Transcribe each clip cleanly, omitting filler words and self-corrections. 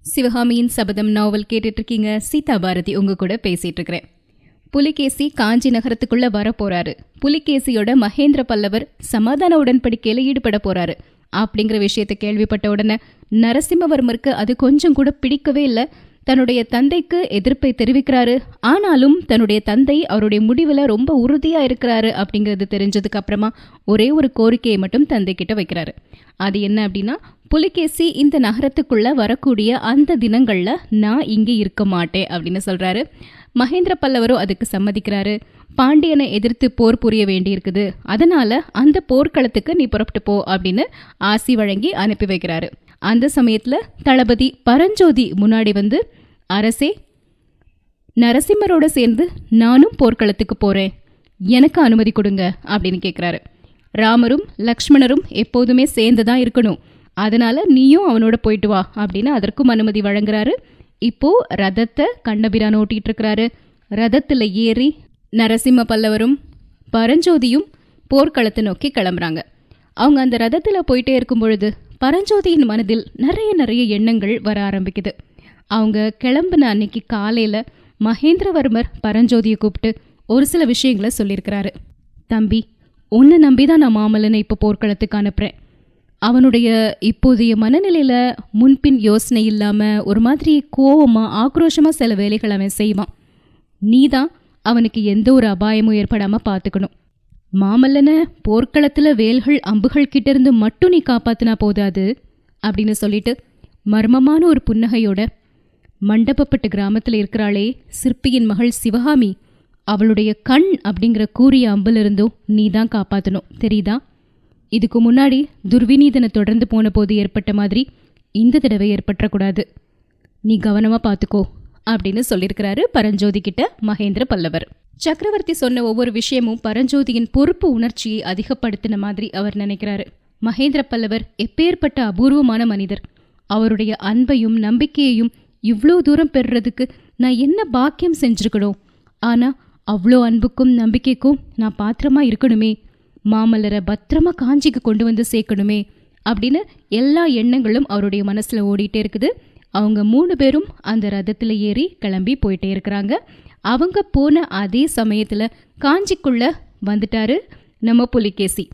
சிவகாமியின் சபதம் நாவல் கேட்டுட்டு இருக்கீங்க. சீதா பாரதி உங்க கூட பேசிட்டு இருக்கிறேன். புலிகேசி காஞ்சி நகரத்துக்குள்ள வர போறாரு. புலிகேசியோட மகேந்திர பல்லவர் சமாதான உடன்படிக்கையில ஈடுபட போறாரு அப்படிங்கிற விஷயத்தை கேள்விப்பட்ட உடனே நரசிம்மவர்மருக்கு அது கொஞ்சம் கூட பிடிக்கவே இல்லை. தன்னுடைய தந்தைக்கு எதிர்ப்பை தெரிவிக்கிறாரு. ஆனாலும் தன்னுடைய தந்தை அவருடைய முடிவில் ரொம்ப உறுதியா இருக்கிறாரு அப்படிங்கிறது தெரிஞ்சதுக்கு அப்புறமா ஒரே ஒரு கோரிக்கையை மட்டும் தந்தை கிட்ட வைக்கிறாரு. அது என்ன அப்படின்னா, புலிகேசி இந்த நகரத்துக்குள்ள வரக்கூடிய அந்த தினங்கள்ல நான் இங்கே இருக்க மாட்டேன் அப்படின்னு சொல்றாரு. மகேந்திர பல்லவரும் அதுக்கு சம்மதிக்கிறாரு. பாண்டியனை எதிர்த்து போர் புரிய வேண்டியிருக்குது, அதனால அந்த போர்க்களத்துக்கு நீ புறப்பட்டு போ அப்படின்னு ஆசி வழங்கி அனுப்பி வைக்கிறாரு. அந்த சமயத்துல தளபதி பரஞ்சோதி முன்னாடி வந்து, அரசே, நரசிம்மரோட சேர்ந்து நானும் போர்க்களத்துக்கு போறேன், எனக்கு அனுமதி கொடுங்க அப்படின்னு கேட்குறாரு. ராமரும் லக்ஷ்மணரும் எப்போதுமே சேர்ந்துதான் இருக்கணும், அதனால நீயும் அவனோட போயிட்டு வா அப்படின்னு அதற்கும் அனுமதி வழங்குறாரு. இப்போ ரதத்தை கண்ணபிரான் ஓட்டிட்டு இருக்கிறாரு. ரதத்துல ஏறி நரசிம்ம பல்லவரும் பரஞ்சோதியும் போர்க்களத்தை நோக்கி கிளம்புறாங்க. அவங்க அந்த ரதத்துல போயிட்டே இருக்கும் பொழுது பரஞ்சோதியின் மனதில் நிறைய எண்ணங்கள் வர ஆரம்பிக்குது. அவங்க கிளம்புன அன்னைக்கு காலையில மகேந்திரவர்மர் பரஞ்சோதியை கூப்பிட்டு ஒரு சில விஷயங்களை சொல்லியிருக்கிறாரு. தம்பி, உன்னை நம்பிதான் நான் மாமல்லனை இப்போ போர்க்களத்துக்கு அனுப்புறேன். அவனுடைய இப்போதைய மனநிலையில முன்பின் யோசனை இல்லாம ஒரு மாதிரி கோவமா ஆக்ரோஷமா சில வேலைகள் அவன் செய்வான். நீதான் அவனுக்கு எந்த ஒரு அபாயமும் ஏற்படாம பார்த்துக்கணும். மாமல்லனை போர்க்களத்துல வேல்கள் அம்புகள் கிட்ட இருந்து மட்டும் நீ காப்பாத்தினா போதாது அப்படின்னு சொல்லிட்டு மர்மமான ஒரு புன்னகையோட, மண்டபப்பட்டு கிராமத்துல இருக்கிறாளே சிற்பியின் மகள் சிவகாமி, அவளுடைய கண் அப்படிங்கிற கூறிய அம்புல இருந்தும் நீ தான் காப்பாற்றணும், தெரியுதா? இதுக்கு முன்னாடி துர்விநீதனை தொடர்ந்து போன போது ஏற்பட்ட மாதிரி இந்த தடவை ஏற்பட்டக்கூடாது, நீ கவனமா பார்த்துக்கோ அப்படின்னு சொல்லியிருக்கிறாரு பரஞ்சோதி கிட்ட மகேந்திர பல்லவர். சக்கரவர்த்தி சொன்ன ஒவ்வொரு விஷயமும் பரஞ்சோதியின் பொறுப்பு உணர்ச்சியை அதிகப்படுத்தின மாதிரி அவர் நினைக்கிறாரு. மகேந்திர பல்லவர் எப்பேற்பட்ட அபூர்வமான மனிதர். அவருடைய அன்பையும் நம்பிக்கையையும் இவ்வளோ தூரம் பெறுறதுக்கு நான் என்ன பாக்கியம் செஞ்சிருக்கணும். ஆனா அவ்வளோ அன்புக்கும் நம்பிக்கைக்கும் நான் பாத்திரமா இருக்கணுமே, மாமல்லரை பத்திரமா காஞ்சிக்கு கொண்டு வந்து சேர்க்கணுமே அப்படின்னு எல்லா எண்ணங்களும் அவருடைய மனசுல ஓடிட்டே இருக்குது. அவங்க 3 பேரும் அந்த ரதத்துல ஏறி கிளம்பி போயிட்டே இருக்கிறாங்க. அவங்க போன அதே சமயத்துல காஞ்சிக்குள்ள வந்துட்டாரு நம்ம புலிகேசி.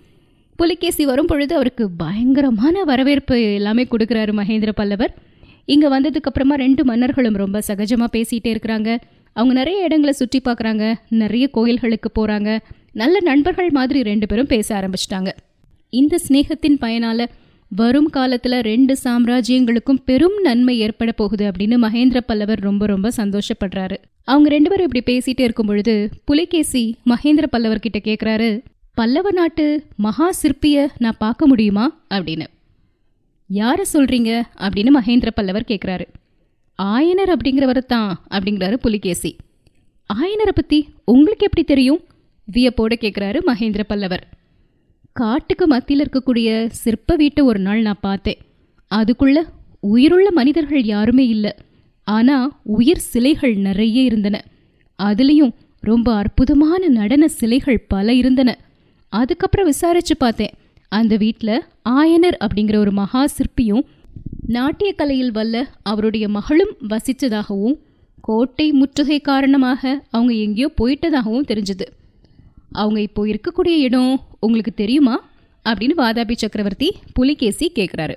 புலிகேசி வரும் பொழுது அவருக்கு பயங்கரமான வரவேற்பு எல்லாமே கொடுக்குறாரு மகேந்திர பல்லவர். இங்க வந்ததுக்கு அப்புறமா 2 மன்னர்களும் ரொம்ப சகஜமா பேசிட்டே இருக்கிறாங்க. அவங்க நிறைய இடங்களை சுற்றி பார்க்குறாங்க, நிறைய கோயில்களுக்கு போறாங்க. நல்ல நண்பர்கள் மாதிரி 2 பேரும் பேச ஆரம்பிச்சிட்டாங்க. இந்த ஸ்நேகத்தின் பயனால வரும் காலத்துல 2 சாம்ராஜ்யங்களுக்கும் பெரும் நன்மை ஏற்பட போகுது அப்படின்னு மகேந்திர பல்லவர் ரொம்ப சந்தோஷப்படுறாரு. அவங்க 2 பேரும் இப்படி பேசிட்டே இருக்கும் பொழுது புலிகேசி மகேந்திர பல்லவர் கிட்ட கேட்குறாரு, பல்லவ நாட்டு மகா சிற்பிய நான் பார்க்க முடியுமா அப்படின்னு. யார சொல்றீங்க அப்படின்னு மகேந்திர பல்லவர் கேட்குறாரு. ஆயனர் அப்படிங்கிறவரை தான் அப்படிங்கிறாரு புலிகேசி. ஆயனரை பத்தி உங்களுக்கு எப்படி தெரியும் வியப்போட கேட்குறாரு மகேந்திர பல்லவர். காட்டுக்கு மத்தியில் இருக்கக்கூடிய சிற்ப வீட்டை ஒரு நாள் நான் பார்த்தேன். அதுக்குள்ள உயிருள்ள மனிதர்கள் யாருமே இல்லை, ஆனா உயிர் சிலைகள் நிறைய இருந்தன. அதுலேயும் ரொம்ப அற்புதமான நடன சிலைகள் பல இருந்தன. அதுக்கப்புறம் விசாரிச்சு பார்த்தேன், அந்த வீட்டில் ஆயனர் அப்படிங்கிற ஒரு மகா சிற்பியும் நாட்டிய கலையில் வல்ல அவருடைய மகளும் வசித்ததாகவும் கோட்டை முற்றுகை காரணமாக அவங்க எங்கேயோ போயிட்டதாகவும் தெரிஞ்சது. அவங்க இப்போ இருக்கக்கூடிய இடம் உங்களுக்கு தெரியுமா அப்படின்னு வாதாபி சக்கரவர்த்தி புலிகேசி கேட்குறாரு.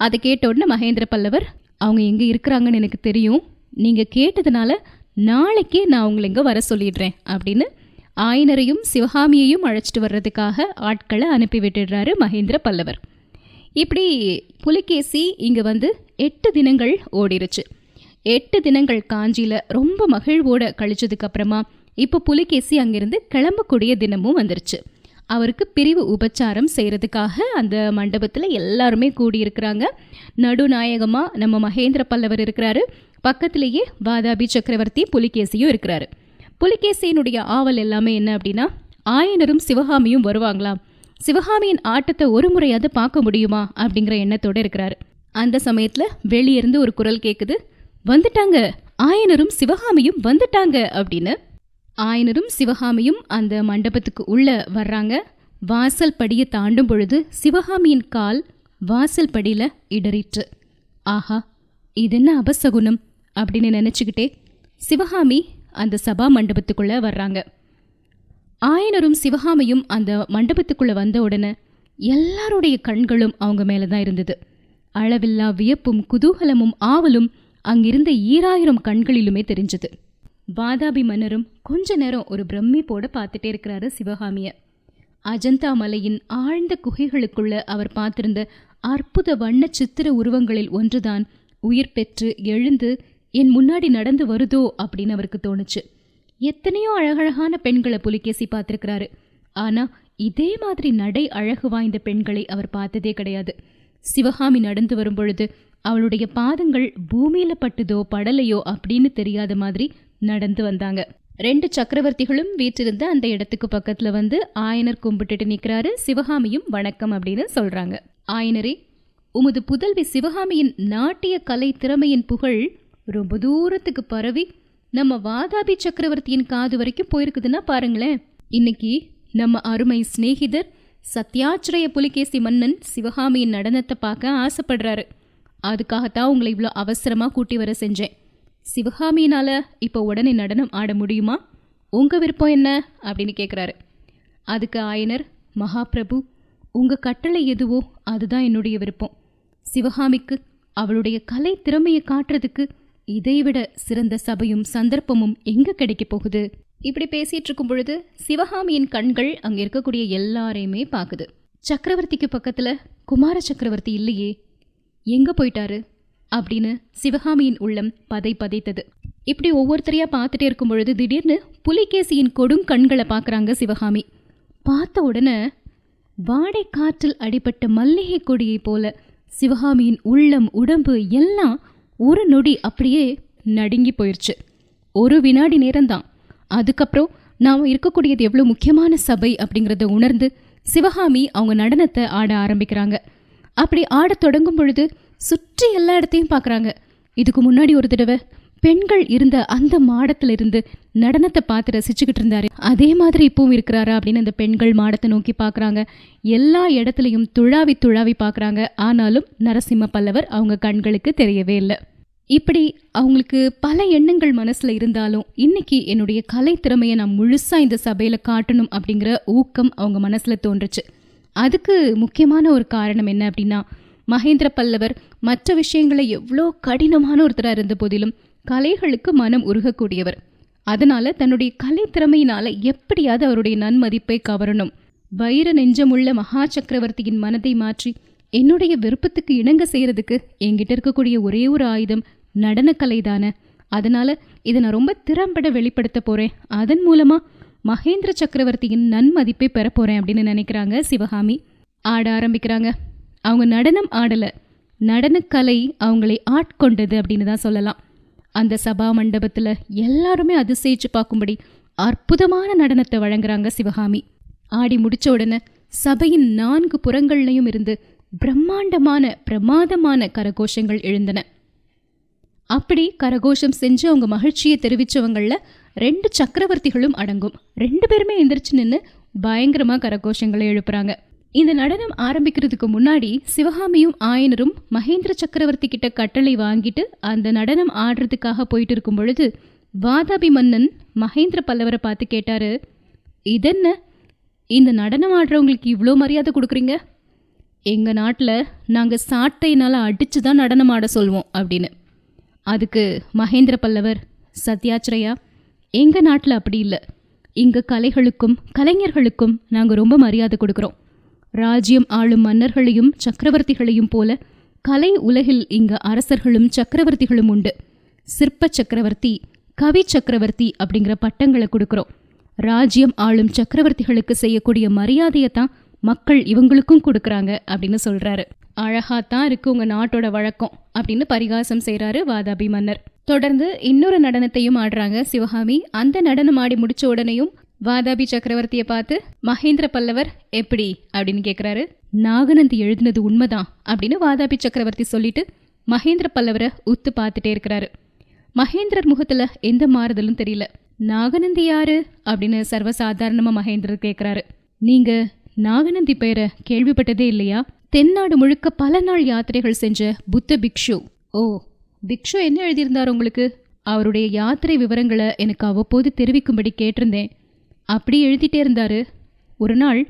அதை கேட்ட உடனே மகேந்திர பல்லவர், அவங்க எங்கே இருக்கிறாங்கன்னு எனக்கு தெரியும், நீங்கள் கேட்டதுனால நாளைக்கே நான் உங்களை இங்கே வர சொல்லிடுறேன் அப்படின்னு ஆயனரையும் சிவகாமியையும் அழைச்சிட்டு வர்றதுக்காக ஆட்களை அனுப்பி விட்டுடுறாரு மகேந்திர பல்லவர். இப்படி புலிகேசி இங்கே வந்து 8 தினங்கள் ஓடிருச்சு. 8 தினங்கள் காஞ்சியில் ரொம்ப மகிழ்வோட கழிச்சதுக்கு அப்புறமா இப்போ புலிகேசி அங்கிருந்து கிளம்பக்கூடிய தினமும் வந்துருச்சு. அவருக்கு பிரிவு உபச்சாரம் செய்கிறதுக்காக அந்த மண்டபத்தில் எல்லாருமே கூடியிருக்கிறாங்க. நடுநாயகமாக நம்ம மகேந்திர பல்லவர் இருக்கிறாரு. பக்கத்திலேயே வாதாபி சக்கரவர்த்தி புலிகேசியும் இருக்கிறாரு. புலிகேசியினுடைய ஆவல் எல்லாமே என்ன அப்படின்னா, ஆயனரும் சிவகாமியும் வருவாங்களாம், சிவகாமியின் ஆட்டத்தை ஒரு முறையாவது பார்க்க முடியுமா அப்படிங்கிற எண்ணத்தோடு இருக்கிறாரு. அந்த சமயத்தில் வெளியிருந்து ஒரு குரல் கேட்குது, வந்துட்டாங்க, ஆயனரும் சிவகாமியும் வந்துட்டாங்க அப்படின்னு. ஆயனரும் சிவகாமியும் அந்த மண்டபத்துக்கு உள்ள வர்றாங்க. வாசல் படியை தாண்டும் பொழுது சிவகாமியின் கால் வாசல் படியில இடறிற்று. ஆஹா, இது என்ன அபசகுனம் அப்படின்னு நினைச்சுக்கிட்டே சிவகாமி அந்த சபா மண்டபத்துக்குள்ள வர்றாங்க. ஆயனரும் சிவகாமியும் அந்த மண்டபத்துக்குள்ள வந்த உடனே எல்லாருடைய கண்களும் அவங்க மேலதான் இருந்தது. அளவில்லா வியப்பும் குதூகலமும் ஆவலும் அங்கிருந்த 2000 கண்களிலுமே தெரிஞ்சது. வாதாபி மன்னரும் கொஞ்ச நேரம் ஒரு பிரமிப்போட பார்த்துட்டே இருக்கிறாரு சிவகாமிய. அஜந்தா மலையின் ஆழ்ந்த குகைகளுக்குள்ள அவர் பார்த்திருந்த அற்புத வண்ண சித்திர உருவங்களில் ஒன்றுதான் உயிர் பெற்று எழுந்து என் முன்னாடி நடந்து வருதோ அப்படின்னு அவருக்கு தோணுச்சு. எத்தனையோ அழகழகான பெண்களை புலிகேசி பார்த்திருக்கிறாரு. ஆனா இதே மாதிரி நடை அழகு வாய்ந்த பெண்களை அவர் பார்த்ததே கிடையாது. சிவகாமி நடந்து வரும் பொழுது அவளுடைய பாதங்கள் பூமியில பட்டுதோ படலையோ அப்படின்னு தெரியாத மாதிரி நடந்து வந்தாங்க. 2 சக்கரவர்த்திகளும் வீற்றிருந்த அந்த இடத்துக்கு பக்கத்துல வந்து ஆயனர் கும்பிட்டுட்டு நிக்கிறாரு. சிவகாமியும் வணக்கம் அப்படின்னு சொல்றாங்க. ஆயனரே, உமது புதல்வி சிவகாமியின் நாட்டிய கலை திறமையின் புகழ் ரொம்ப தூரத்துக்கு பரவி நம்ம வாதாபி சக்கரவர்த்தியின் காது வரைக்கும் போயிருக்குதுன்னா பாருங்களேன். இன்னைக்கு நம்ம அருமை சிநேகிதர் சத்யாச்சிரய புலிகேசி மன்னன் சிவகாமியின் நடனத்தை பார்க்க ஆசைப்படுறாரு. அதுக்காகத்தான் உங்களை இவ்வளோ அவசரமா கூட்டி வர செஞ்சேன். சிவகாமியினால இப்போ உடனே நடனம் ஆட முடியுமா? உங்க விருப்பம் என்ன அப்படின்னு கேட்குறாரு. அதுக்கு ஆயனர், மகாபிரபு, உங்க கட்டளை எதுவோ அதுதான் என்னுடைய விருப்பம். சிவகாமிக்கு அவளுடைய கலை திறமையை காட்டுறதுக்கு இதைவிட சிறந்த சபையும் சந்தர்ப்பமும் எங்க கிடைக்க போகுது? இப்படி பேசிட்டு இருக்கும் பொழுது சிவகாமியின் கண்கள் அங்க இருக்கக்கூடிய எல்லாரையுமே பாக்குது. சக்கரவர்த்திக்கு பக்கத்துல குமார சக்கரவர்த்தி இல்லையே, எங்க போயிட்டாரு அப்படின்னு சிவகாமியின் உள்ளம் பதைத்தது. இப்படி ஒவ்வொருத்தரையா பார்த்துட்டே இருக்கும் பொழுது திடீர்னு புலிகேசியின் கொடுங்கண்களை பார்க்குறாங்க சிவகாமி. பார்த்த உடனே வாடை காற்றில் அடிபட்ட மல்லிகை கொடியை போல சிவகாமியின் உள்ளம் உடம்பு எல்லாம் ஒரு நொடி அப்படியே நடுங்கி போயிடுச்சு. ஒரு வினாடி நேரம்தான். அதுக்கப்புறம் நாம் இருக்கக்கூடியது எவ்வளோ முக்கியமான சபை அப்படிங்கிறத உணர்ந்து சிவகாமி அவங்க நடனத்தை ஆட ஆரம்பிக்கிறாங்க. அப்படி ஆட தொடங்கும் பொழுது சுற்றி எல்லா இடத்தையும் பார்க்குறாங்க. இதுக்கு முன்னாடி ஒரு தடவை பெண்கள் இருந்த அந்த மாடத்துல இருந்து நடனத்தை பார்த்து ரசிச்சுக்கிட்டு இருந்தாரு. அதே மாதிரி இப்பவும் இருக்கிறாரா அப்படின்னு அந்த பெண்கள் மாடத்தை நோக்கி பார்க்குறாங்க. எல்லா இடத்துலையும் துழாவி பார்க்குறாங்க. ஆனாலும் நரசிம்ம பல்லவர் அவங்க கண்களுக்கு தெரியவே இல்லை. இப்படி அவங்களுக்கு பல எண்ணங்கள் மனசுல இருந்தாலும் இன்னைக்கு என்னுடைய கலை திறமையை நான் முழுசா இந்த சபையில காட்டணும் அப்படிங்கிற ஊக்கம் அவங்க மனசுல தோன்றுச்சு. அதுக்கு முக்கியமான ஒரு காரணம் என்ன அப்படின்னா, மகேந்திர பல்லவர் மற்ற விஷயங்களை எவ்வளோ கடினமான ஒருத்தராக இருந்த போதிலும் கலைகளுக்கு மனம் உருகக்கூடியவர். அதனால தன்னுடைய கலை திறமையினால எப்படியாவது அவருடைய நன்மதிப்பை கவரணும். வைர நெஞ்சமுள்ள மகா சக்கரவர்த்தியின் மனதை மாற்றி என்னுடைய விருப்பத்துக்கு இணங்க செய்யறதுக்கு என்கிட்ட இருக்கக்கூடிய ஒரே ஒரு ஆயுதம் நடனக்கலை தானே. அதனால இதை நான் ரொம்ப திறம்பட வெளிப்படுத்த போறேன். அதன் மூலமா மகேந்திர சக்கரவர்த்தியின் நன்மதிப்பை பெற போறேன் அப்படின்னு நினைக்கிறாங்க சிவகாமி. ஆட ஆரம்பிக்கிறாங்க. அவங்க நடனம் ஆடல, நடனக்கலை அவங்களை ஆட்கொண்டது அப்படின்னு தான் சொல்லலாம். அந்த சபா மண்டபத்துல எல்லாருமே அதிசயிச்சு பார்க்கும்படி அற்புதமான நடனத்தை வழங்குறாங்க சிவகாமி. ஆடி முடிச்ச உடனே சபையின் 4 புறங்கள்லையும் இருந்து பிரமாதமான கரகோஷங்கள் எழுந்தன. அப்படி கரகோஷம் செஞ்சு அவங்க மகிழ்ச்சியை தெரிவிச்சவங்கள 2 சக்கரவர்த்திகளும் அடங்கும். 2 பேருமே எந்திரிச்சு நின்று பயங்கரமா கரகோஷங்களை எழுப்புறாங்க. இந்த நடனம் ஆரம்பிக்கிறதுக்கு முன்னாடி சிவகாமியும் ஆயனரும் மகேந்திர சக்கரவர்த்தி கிட்ட கட்டளை வாங்கிட்டு அந்த நடனம் ஆடுறதுக்காக போயிட்டு இருக்கும் பொழுது வாதாபி மன்னன் மகேந்திர பல்லவரை பார்த்து கேட்டாரு, இதென்ன இந்த நடனம் ஆடுறவங்களுக்கு இவ்வளோ மரியாதை கொடுக்குறீங்க? எங்க நாட்டில் நாங்கள் சாட்டையினால அடிச்சு தான் நடனம் ஆட சொல்வோம் அப்படின்னு. அதுக்கு மகேந்திர பல்லவர், சத்யாச்சிரயா, எங்க நாட்டில் அப்படி இல்லை. இங்க கலைகளுக்கும் கலைஞர்களுக்கும் நாங்கள் ரொம்ப மரியாதை கொடுக்குறோம். ராஜ்யம் ஆளும் மன்னர்களையும் சக்கரவர்த்திகளையும் போல கலை உலகில் இங்க அரசர்களும் சக்கரவர்த்திகளும் உண்டு. சிற்ப சக்கரவர்த்தி, கவி சக்கரவர்த்தி அப்படிங்கிற பட்டங்களை கொடுக்குறோம். ராஜ்யம் ஆளும் சக்கரவர்த்திகளுக்கு செய்யக்கூடிய மரியாதையை தான் மக்கள் இவங்களுக்கும் கொடுக்குறாங்க அப்படின்னு சொல்றாரு. அழகாத்தான் இருக்கு உங்க நாட்டோட வழக்கம் அப்படின்னு பரிகாசம் செய்யறாரு வாதாபி மன்னர். தொடர்ந்து இன்னொரு நடனத்தையும் ஆடுறாங்க சிவகாமி. அந்த நடனம் ஆடி முடிச்ச உடனேயும் வாதாபி சக்கரவர்த்தியை பார்த்து மகேந்திர பல்லவர் எப்படி அப்படின்னு கேட்குறாரு. நாகநந்தி எழுதினது உண்மைதான் அப்படின்னு வாதாபி சக்கரவர்த்தி சொல்லிட்டு மகேந்திர பல்லவரை உத்து பார்த்துட்டே இருக்கிறாரு. மகேந்திரர் முகத்துல எந்த மாறுதலும் தெரியல. நாகநந்தி யாரு அப்படின்னு சர்வசாதாரணமா மகேந்திரர் கேட்குறாரு. நீங்க நாகநந்தி பெயரை கேள்விப்பட்டதே இல்லையா? தென்னாடு முழுக்க பல நாள் யாத்திரைகள் செஞ்ச புத்த பிக்ஷு. ஓ, பிக்ஷு என்ன எழுதியிருந்தார் உங்களுக்கு? அவருடைய யாத்திரை விவரங்களை எனக்கு அவ்வப்போது தெரிவிக்கும்படி கேட்டிருந்தேன். அப்படி எழுதிட்டே இருந்தாரு. ஒரு நாள்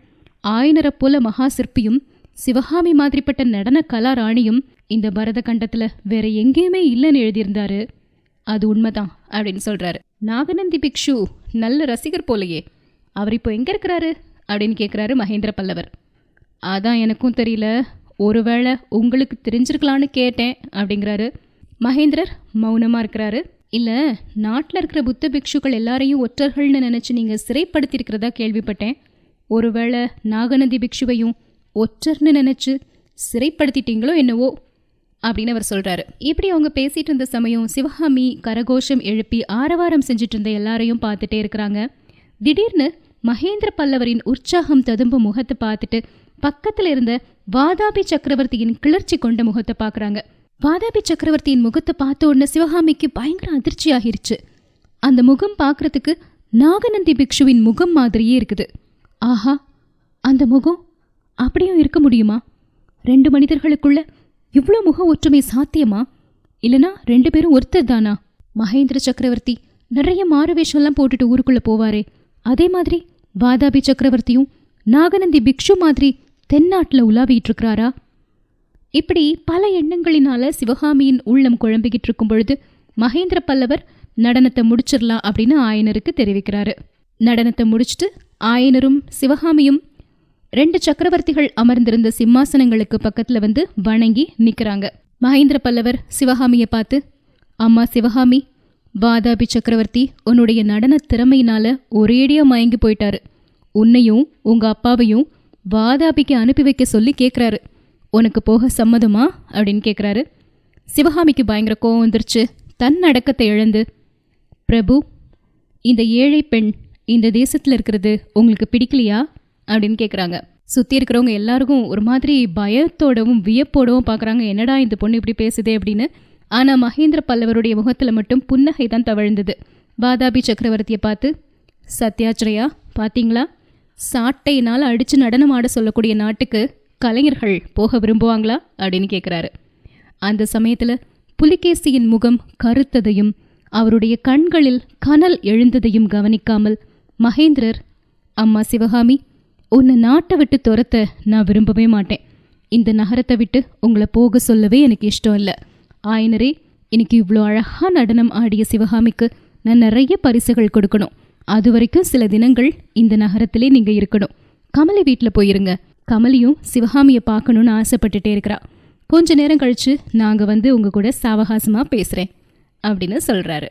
ஆயனரை போல மகா சிற்பியும் சிவகாமி மாதிரிப்பட்ட நடன கலாராணியும் இந்த பரத கண்டத்துல வேற எங்கேயுமே இல்லைன்னு எழுதியிருந்தாரு. அது உண்மைதான் அப்படின்னு சொல்றாரு. நாகநந்தி பிக்ஷு நல்ல ரசிகர் போலையே, அவர் இப்போ எங்க இருக்கிறாரு அப்படின்னு கேட்குறாரு மகேந்திர பல்லவர். அதான் எனக்கும் தெரியல, ஒருவேளை உங்களுக்கு தெரிஞ்சிருக்கலான்னு கேட்டேன் அப்படிங்கிறாரு. மகேந்திரர் மௌனமா இருக்கிறாரு. இல்ல, நாட்டில் இருக்கிற புத்த பிக்ஷுக்கள் எல்லாரையும் ஒற்றர்கள்னு நினைச்சு நீங்க சிறைப்படுத்தியிருக்கிறதா கேள்விப்பட்டேன். ஒருவேளை நாகநந்தி பிக்ஷுவையும் ஒற்றர்னு நினைச்சு சிறைப்படுத்திட்டீங்களோ என்னவோ அப்படின்னு அவர் சொல்றாரு. இப்படி அவங்க பேசிட்டு இருந்த சமயம் சிவகாமி கரகோஷம் எழுப்பி ஆரவாரம் செஞ்சுட்டு இருந்த எல்லாரையும் பார்த்துட்டே இருக்கிறாங்க. திடீர்னு மகேந்திர பல்லவரின் உற்சாகம் ததும்பும் முகத்தை பார்த்துட்டு பக்கத்துல இருந்த வாதாபி சக்கரவர்த்தியின் கிளர்ச்சி கொண்ட முகத்தை பார்க்குறாங்க. வாதாபி சக்கரவர்த்தியின் முகத்தை பார்த்த உடனே சிவகாமிக்கு பயங்கர அதிர்ச்சி ஆகிருச்சு. அந்த முகம் பார்க்கறதுக்கு நாகநந்தி பிக்ஷுவின் முகம் மாதிரியே இருக்குது. ஆஹா, அந்த முகம் அப்படியும் இருக்க முடியுமா? 2 மனிதர்களுக்குள்ள இவ்வளோ முக ஒற்றுமை சாத்தியமா? இல்லைனா 2 பேரும் ஒருத்தர் தானா? மகேந்திர சக்கரவர்த்தி நிறைய மாறுவேஷம்லாம் போட்டுட்டு ஊருக்குள்ள போவாரே, அதே மாதிரி வாதாபி சக்கரவர்த்தியும் நாகநந்தி பிக்ஷு மாதிரி தென்னாட்டில் உலாவிட்டு இருக்கிறாரா? இப்படி பல எண்ணங்களினால சிவகாமியின் உள்ளம் குழம்பிக்கிட்டு இருக்கும் பொழுது மகேந்திர பல்லவர் நடனத்தை முடிச்சிடலாம் அப்படின்னு ஆயனருக்கு தெரிவிக்கிறாரு. நடனத்தை முடிச்சுட்டு ஆயனரும் சிவகாமியும் 2 சக்கரவர்த்திகள் அமர்ந்திருந்த சிம்மாசனங்களுக்கு பக்கத்துல வந்து வணங்கி நிக்கிறாங்க. மகேந்திர பல்லவர் சிவகாமியை பார்த்து, அம்மா சிவகாமி, வாதாபி சக்கரவர்த்தி உன்னுடைய நடன திறமையினால ஒரேடியா மயங்கி போயிட்டாரு. உன்னையும் உங்க அப்பாவையும் வாதாபிக்கு அனுப்பி வைக்க சொல்லி கேட்குறாரு. உனக்கு போக சம்மதமா அப்படின்னு கேட்குறாரு. சிவகாமிக்கு பயங்கர கோவம் வந்துருச்சு. தன் அடக்கத்தை இழந்து, பிரபு, இந்த ஏழை பெண் இந்த தேசத்தில் இருக்கிறது உங்களுக்கு பிடிக்கலையா அப்படின்னு கேட்குறாங்க. சுற்றி இருக்கிறவங்க எல்லாருக்கும் ஒரு மாதிரி பயத்தோடவும் வியப்போடவும் பார்க்குறாங்க, என்னடா இந்த பொண்ணு இப்படி பேசுதே அப்படின்னு. ஆனால் மகேந்திர பல்லவருடைய முகத்தில் மட்டும் புன்னகை தான் தவழ்ந்தது. வாதாபி சக்கரவர்த்தியை பார்த்து, சத்யாச்சிரையா பார்த்தீங்களா, சாட்டையினால் அடித்து நடனம் ஆட சொல்லக்கூடிய நாட்டுக்கு கலைஞர்கள் போக விரும்புவாங்களா அப்படின்னு கேட்குறாரு. அந்த சமயத்தில் புலிகேசியின் முகம் கருத்ததையும் அவருடைய கண்களில் கனல் எழுந்ததையும் கவனிக்காமல் மகேந்திரர், அம்மா சிவகாமி, உன்னை நாட்டை விட்டு துரத்த நான் விரும்பவே மாட்டேன். இந்த நகரத்தை விட்டு உங்களை போக சொல்லவே எனக்கு இஷ்டம் இல்லை. ஆயனரே, இன்னைக்கு இவ்வளோ அழகாக நடனம் ஆடிய சிவகாமிக்கு நான் நிறைய பரிசுகள் கொடுக்கணும். அது வரைக்கும் சில தினங்கள் இந்த நகரத்திலே நீங்கள் இருக்கணும். கமலி வீட்டில் போயிருங்க. கமலியும் சிவகாமியை பார்க்கணுன்னு ஆசைப்பட்டுட்டே இருக்கிறா. கொஞ்ச நேரம் கழித்து நாங்கள் வந்து உங்கள் கூட சாவகாசமாக பேசுகிறேன் அப்படின்னு சொல்கிறாரு.